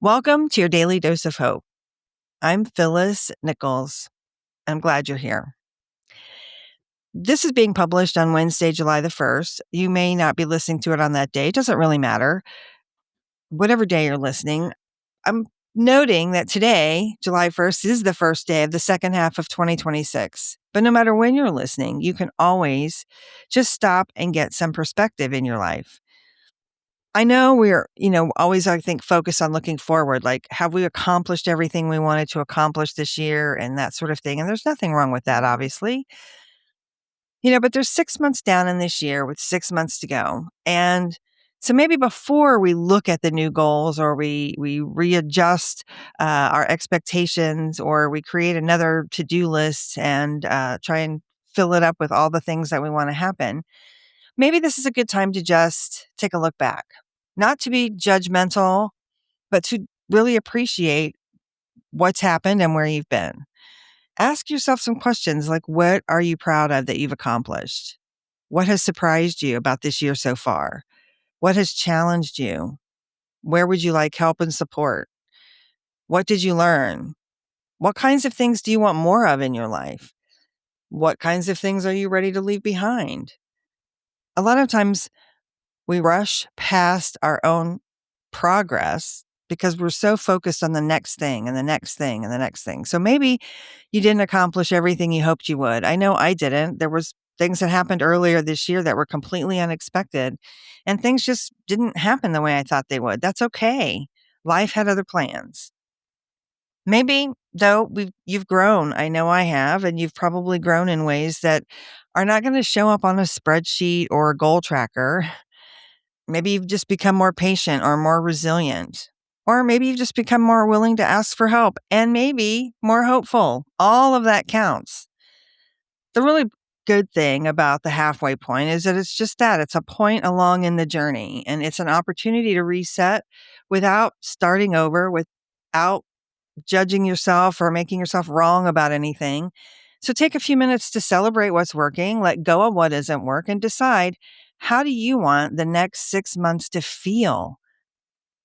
Welcome to your daily dose of hope. I'm Phyllis Nichols. I'm glad you're here. This is being published on Wednesday, July the 1st. You may not be listening to it on that day. It doesn't really matter. Whatever day you're listening, I'm noting that today, July 1st, is the first day of the second half of 2026. But no matter when you're listening, you can always just stop and get some perspective in your life. I know we're, always, I think, focused on looking forward, like, have we accomplished everything we wanted to accomplish this year and that sort of thing? And there's nothing wrong with that, obviously. But there's 6 months down in this year with 6 months to go. And so maybe before we look at the new goals or we readjust our expectations or we create another to-do list and try and fill it up with all the things that we want to happen, maybe this is a good time to just take a look back. Not to be judgmental, but to really appreciate what's happened and where you've been. Ask yourself some questions like, what are you proud of that you've accomplished? What has surprised you about this year so far? What has challenged you? Where would you like help and support? What did you learn? What kinds of things do you want more of in your life? What kinds of things are you ready to leave behind? A lot of times we rush past our own progress because we're so focused on the next thing and the next thing and the next thing. So maybe you didn't accomplish everything you hoped you would. I know I didn't. There was things that happened earlier this year that were completely unexpected and things just didn't happen the way I thought they would. That's okay. Life had other plans. Maybe though you've grown. I know I have, and you've probably grown in ways that are not going to show up on a spreadsheet or a goal tracker. Maybe you've just become more patient or more resilient. Or maybe you've just become more willing to ask for help and maybe more hopeful. All of that counts. The really good thing about the halfway point is that it's just that it's a point along in the journey and it's an opportunity to reset without starting over, without judging yourself or making yourself wrong about anything. So take a few minutes to celebrate what's working, let go of what doesn't work, and decide, how do you want the next 6 months to feel?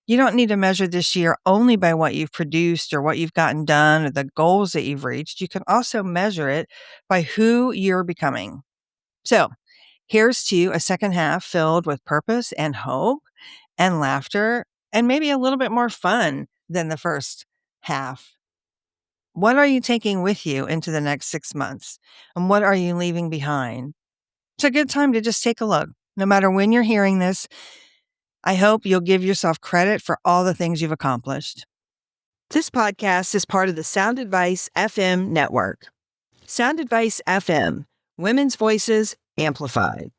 You don't need to measure this year only by what you've produced or what you've gotten done or the goals that you've reached. You can also measure it by who you're becoming. So here's to a second half filled with purpose and hope and laughter and maybe a little bit more fun than the first half. What are you taking with you into the next 6 months? And what are you leaving behind? It's a good time to just take a look. No matter when you're hearing this, I hope you'll give yourself credit for all the things you've accomplished. This podcast is part of the Sound Advice FM network. Sound Advice FM, Women's Voices Amplified.